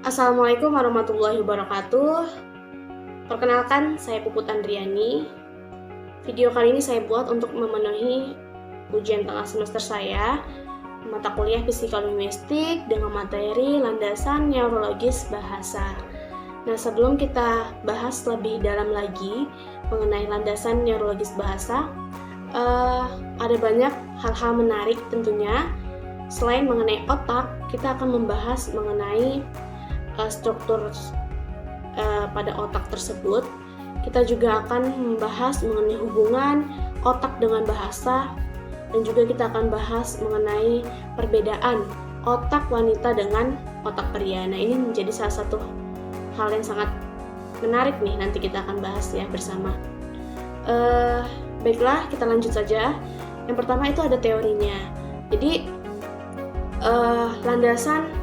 Assalamualaikum warahmatullahi wabarakatuh. Perkenalkan, saya Puput Andriani. Video kali ini saya buat untuk memenuhi ujian tengah semester saya, mata kuliah psikolinguistik dengan materi landasan neurologis bahasa. Nah, sebelum kita bahas lebih dalam lagi mengenai landasan neurologis bahasa, ada banyak hal-hal menarik tentunya. Selain mengenai otak, kita akan membahas mengenai struktur pada otak tersebut. Kita juga akan membahas mengenai hubungan otak dengan bahasa, dan juga kita akan bahas mengenai perbedaan otak wanita dengan otak pria. Nah, ini menjadi salah satu hal yang sangat menarik nih, nanti kita akan bahas ya bersama. Baiklah, kita lanjut saja. Yang pertama itu ada teorinya. Jadi landasan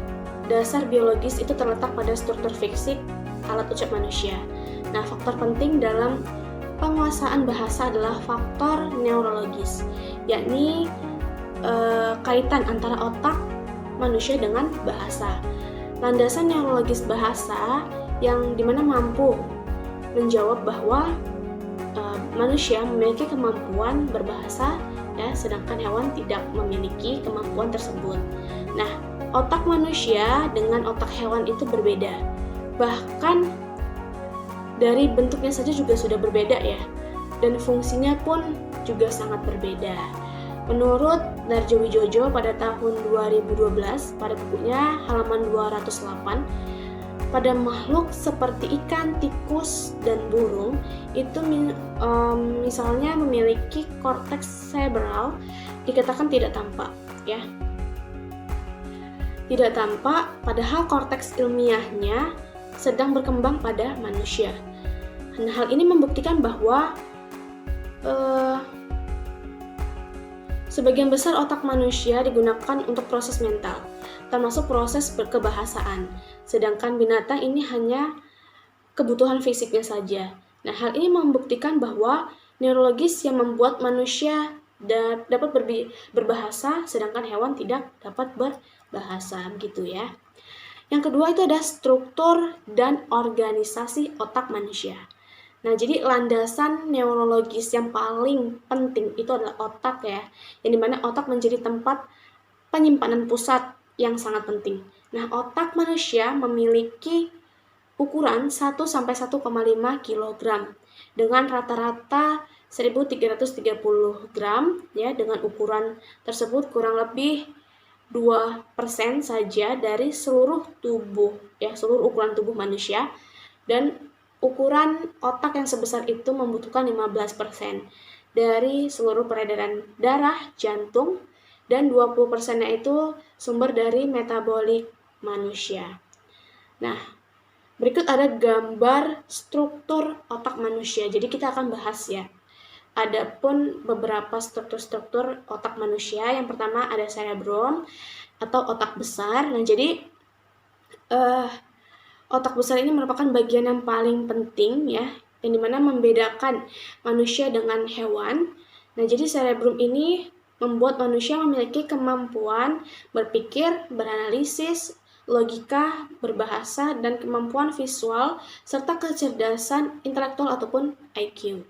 dasar biologis itu terletak pada struktur fisik alat ucap manusia. Nah, faktor penting dalam penguasaan bahasa adalah faktor neurologis, yakni kaitan antara otak manusia dengan bahasa. Landasan neurologis bahasa yang dimana mampu menjawab bahwa manusia memiliki kemampuan berbahasa, ya, sedangkan hewan tidak memiliki kemampuan tersebut. Nah, otak manusia dengan otak hewan itu berbeda. Bahkan dari bentuknya saja juga sudah berbeda ya. Dan fungsinya pun juga sangat berbeda. Menurut Darjo Wijojo pada tahun 2012 pada bukunya halaman 208, pada makhluk seperti ikan, tikus, dan burung itu misalnya memiliki korteks cerebral dikatakan tidak tampak ya. Tidak tampak, padahal korteks ilmiahnya sedang berkembang pada manusia. Nah, hal ini membuktikan bahwa sebagian besar otak manusia digunakan untuk proses mental, termasuk proses berkebahasaan, sedangkan binatang ini hanya kebutuhan fisiknya saja. Nah, hal ini membuktikan bahwa neurologis yang membuat manusia dapat berbahasa, sedangkan hewan tidak dapat berbahasa, begitu ya. Yang kedua itu ada struktur dan organisasi otak manusia. Nah, jadi landasan neurologis yang paling penting itu adalah otak ya, yang dimana otak menjadi tempat penyimpanan pusat yang sangat penting. Nah, otak manusia memiliki ukuran 1 sampai 1,5 kg dengan rata-rata 1330 gram ya, dengan ukuran tersebut kurang lebih 2% saja dari seluruh tubuh ya, seluruh ukuran tubuh manusia, dan ukuran otak yang sebesar itu membutuhkan 15% dari seluruh peredaran darah, jantung, dan 20%-nya itu sumber dari metabolik manusia. Nah, berikut ada gambar struktur otak manusia. Jadi kita akan bahas ya. Adapun beberapa struktur-struktur otak manusia. Yang pertama ada cerebrum atau otak besar. Nah, jadi otak besar ini merupakan bagian yang paling penting ya, yang dimana membedakan manusia dengan hewan. Nah, jadi cerebrum ini membuat manusia memiliki kemampuan berpikir, beranalisis, logika, berbahasa, dan kemampuan visual, serta kecerdasan intelektual ataupun IQ.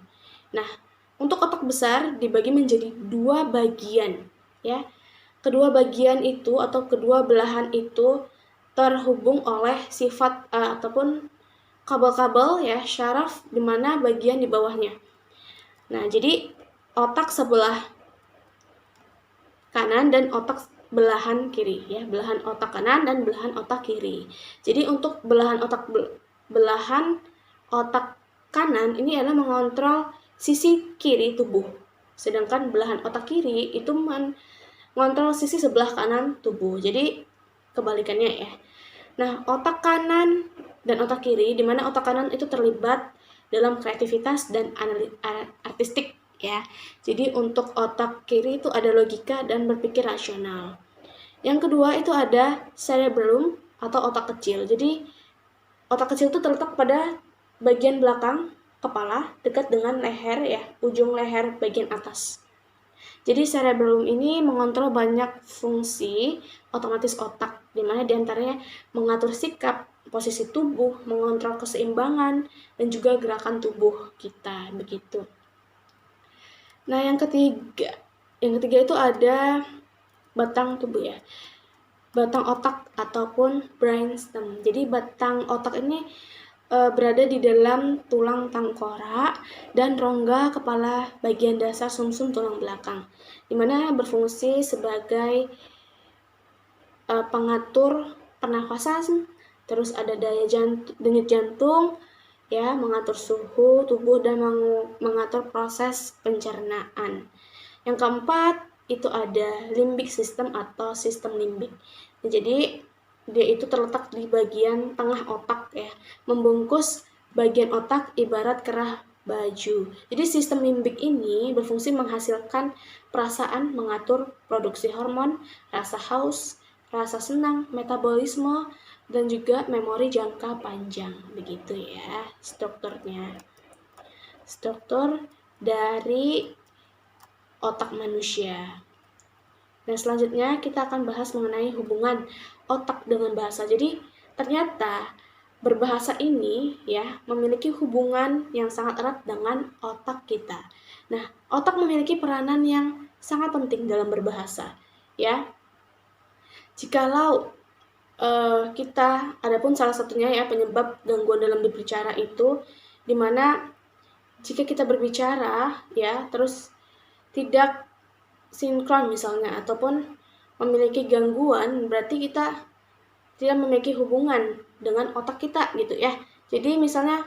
Nah, untuk otak besar dibagi menjadi dua bagian ya. Kedua bagian itu atau kedua belahan itu terhubung oleh sifat ataupun kabel-kabel ya, syaraf, di mana bagian di bawahnya. Nah, jadi otak sebelah kanan dan otak belahan kiri ya, belahan otak kanan dan belahan otak kiri. Jadi untuk belahan otak kanan ini adalah mengontrol sisi kiri tubuh, sedangkan belahan otak kiri itu mengontrol sisi sebelah kanan tubuh. Jadi kebalikannya ya. Nah, otak kanan dan otak kiri, di mana otak kanan itu terlibat dalam kreativitas dan artistik ya. Jadi untuk otak kiri itu ada logika dan berpikir rasional. Yang kedua itu ada cerebellum atau otak kecil. Jadi otak kecil itu terletak pada bagian belakang kepala dekat dengan leher ya, ujung leher bagian atas. Jadi cerebellum ini mengontrol banyak fungsi otomatis otak, di mana diantaranya mengatur sikap, posisi tubuh, mengontrol keseimbangan, dan juga gerakan tubuh kita, begitu. Nah, yang ketiga itu ada batang tubuh ya. Batang otak ataupun brainstem. Jadi batang otak ini berada di dalam tulang tengkorak dan rongga kepala bagian dasar sumsum tulang belakang, di mana berfungsi sebagai pengatur pernafasan, terus ada denyut jantung, ya, mengatur suhu tubuh dan mengatur proses pencernaan. Yang keempat itu ada limbic system atau sistem limbik. Jadi dia itu terletak di bagian tengah otak ya, membungkus bagian otak ibarat kerah baju. Jadi sistem limbik ini berfungsi menghasilkan perasaan, mengatur produksi hormon, rasa haus, rasa senang, metabolisme, dan juga memori jangka panjang. Begitu ya strukturnya. Struktur dari otak manusia. Dan selanjutnya kita akan bahas mengenai hubungan otak dengan bahasa. Jadi ternyata berbahasa ini ya memiliki hubungan yang sangat erat dengan otak kita. Nah, otak memiliki peranan yang sangat penting dalam berbahasa, ya. Jikalau kita, adapun salah satunya ya penyebab gangguan dalam berbicara itu, dimana jika kita berbicara ya terus tidak sinkron misalnya ataupun memiliki gangguan, berarti kita tidak memiliki hubungan dengan otak kita gitu ya. Jadi misalnya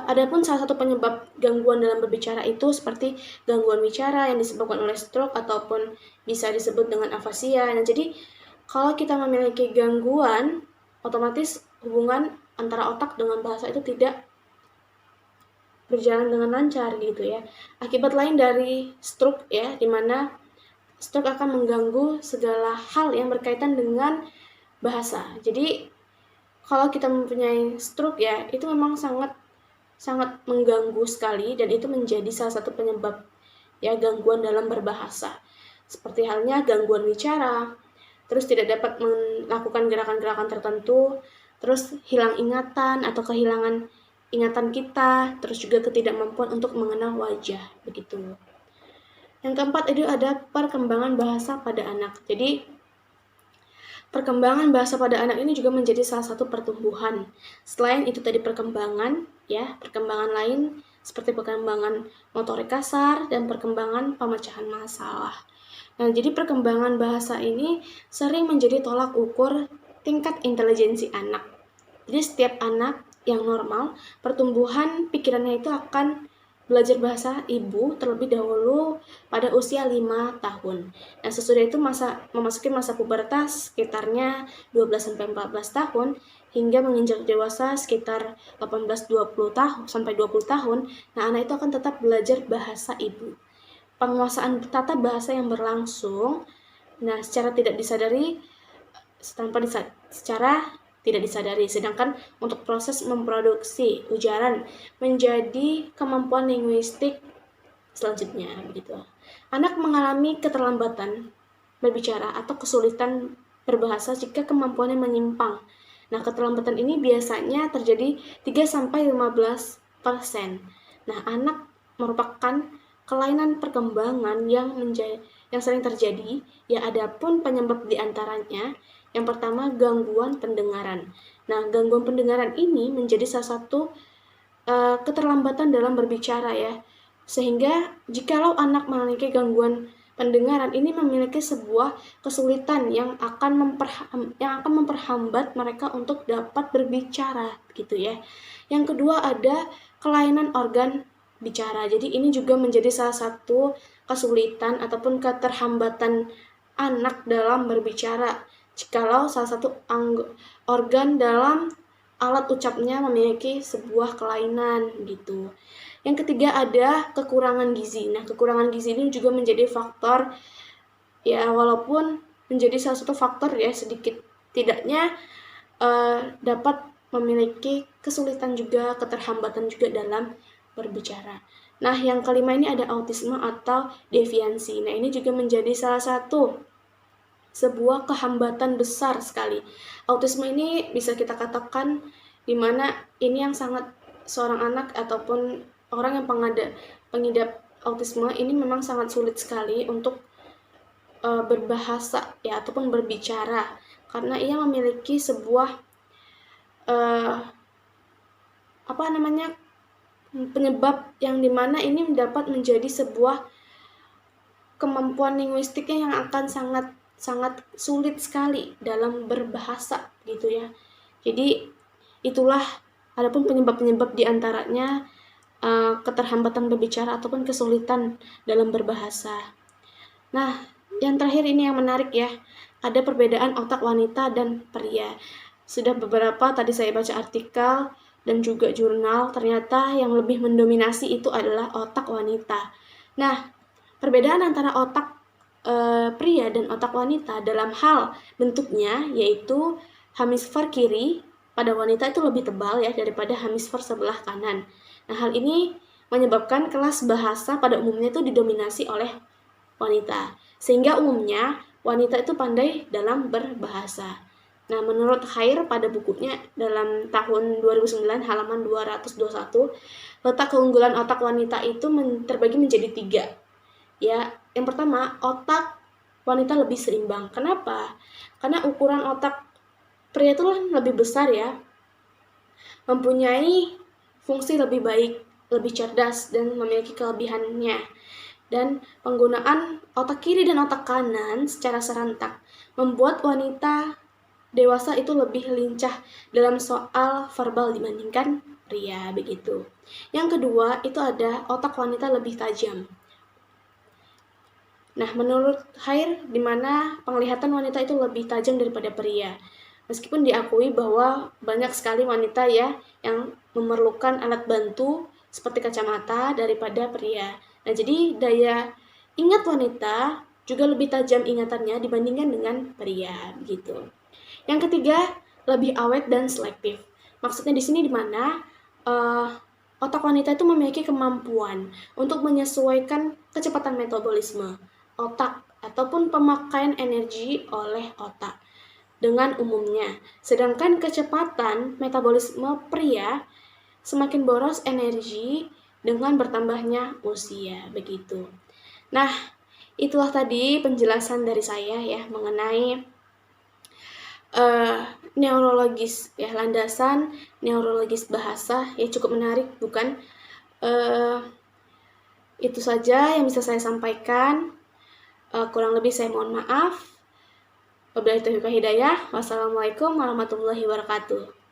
adapun salah satu penyebab gangguan dalam berbicara itu seperti gangguan bicara yang disebabkan oleh stroke ataupun bisa disebut dengan afasia. Nah, jadi kalau kita memiliki gangguan, otomatis hubungan antara otak dengan bahasa itu tidak berjalan dengan lancar gitu ya. Akibat lain dari stroke ya, dimana stroke akan mengganggu segala hal yang berkaitan dengan bahasa. Jadi kalau kita mempunyai stroke ya, itu memang sangat mengganggu sekali dan itu menjadi salah satu penyebab ya gangguan dalam berbahasa. Seperti halnya gangguan bicara, terus tidak dapat melakukan gerakan-gerakan tertentu, terus hilang ingatan atau kehilangan ingatan kita, terus juga ketidakmampuan untuk mengenal wajah, begitu. Yang keempat itu ada perkembangan bahasa pada anak. Jadi perkembangan bahasa pada anak ini juga menjadi salah satu pertumbuhan. Selain itu tadi perkembangan lain seperti perkembangan motorik kasar dan perkembangan pemecahan masalah. Nah, jadi perkembangan bahasa ini sering menjadi tolak ukur tingkat intelijensi anak. Jadi setiap anak yang normal, pertumbuhan pikirannya itu akan belajar bahasa ibu terlebih dahulu pada usia 5 tahun. Nah, sesudah itu memasuki masa pubertas sekitarnya 12-14 tahun hingga menginjak dewasa sekitar 18-20 tahun sampai 20 tahun. Nah, anak itu akan tetap belajar bahasa ibu. Penguasaan tata bahasa yang berlangsung, nah secara tidak disadari, sedangkan untuk proses memproduksi ujaran menjadi kemampuan linguistik selanjutnya begitu. Anak mengalami keterlambatan berbicara atau kesulitan berbahasa jika kemampuannya menyimpang. Nah, keterlambatan ini biasanya terjadi 3-15%. Nah, anak merupakan kelainan perkembangan yang sering terjadi, ya adapun penyebab diantaranya yang pertama gangguan pendengaran. Nah, gangguan pendengaran ini menjadi salah satu keterlambatan dalam berbicara ya. Sehingga jikalau anak memiliki gangguan pendengaran ini memiliki sebuah kesulitan yang akan memperhambat mereka untuk dapat berbicara gitu ya. Yang kedua ada kelainan organ bicara. Jadi ini juga menjadi salah satu kesulitan ataupun keterhambatan anak dalam berbicara. Jikalau salah satu organ dalam alat ucapnya memiliki sebuah kelainan gitu. Yang ketiga ada kekurangan gizi. Nah, kekurangan gizi ini juga menjadi faktor ya, walaupun menjadi salah satu faktor ya sedikit tidaknya dapat memiliki kesulitan juga, keterhambatan juga dalam berbicara. Nah, yang kelima ini ada autisme atau deviansi. Nah, ini juga menjadi salah satu sebuah kehambatan besar sekali. Autisme ini bisa kita katakan di mana ini yang sangat seorang anak ataupun orang yang pengidap autisme ini memang sangat sulit sekali untuk berbahasa ya ataupun berbicara karena ia memiliki sebuah penyebab yang dimana ini dapat menjadi sebuah kemampuan linguistiknya yang akan sangat sulit sekali dalam berbahasa gitu ya. Jadi itulah adapun penyebab-penyebab diantaranya keterhambatan berbicara ataupun kesulitan dalam berbahasa. Nah, yang terakhir ini yang menarik ya, ada perbedaan otak wanita dan pria. Sudah beberapa tadi saya baca artikel dan juga jurnal, ternyata yang lebih mendominasi itu adalah otak wanita. Nah, perbedaan antara otak pria dan otak wanita dalam hal bentuknya yaitu hemisfer kiri pada wanita itu lebih tebal ya daripada hemisfer sebelah kanan. Nah, hal ini menyebabkan kelas bahasa pada umumnya itu didominasi oleh wanita. Sehingga umumnya wanita itu pandai dalam berbahasa. Nah, menurut Khair pada bukunya dalam tahun 2009 halaman 221, letak keunggulan otak wanita itu terbagi menjadi 3. Ya, yang pertama, otak wanita lebih seimbang. Kenapa? Karena ukuran otak pria itu lebih besar ya. Mempunyai fungsi lebih baik, lebih cerdas dan memiliki kelebihannya. Dan penggunaan otak kiri dan otak kanan secara serentak membuat wanita dewasa itu lebih lincah dalam soal verbal dibandingkan pria begitu. Yang kedua, itu ada otak wanita lebih tajam. Nah, menurut Khair, di mana penglihatan wanita itu lebih tajam daripada pria. Meskipun diakui bahwa banyak sekali wanita ya yang memerlukan alat bantu seperti kacamata daripada pria. Nah, jadi daya ingat wanita juga lebih tajam ingatannya dibandingkan dengan pria gitu. Yang ketiga, lebih awet dan selektif. Maksudnya di sini di mana otak wanita itu memiliki kemampuan untuk menyesuaikan kecepatan metabolisme otak ataupun pemakaian energi oleh otak dengan umumnya. Sedangkan kecepatan metabolisme pria semakin boros energi dengan bertambahnya usia begitu. Nah, itulah tadi penjelasan dari saya ya mengenai neurologis ya, landasan neurologis bahasa ya, cukup menarik bukan? Itu saja yang bisa saya sampaikan. Kurang lebih saya mohon maaf. Wabillahi taufiq wal hidayah. Wassalamualaikum warahmatullahi wabarakatuh.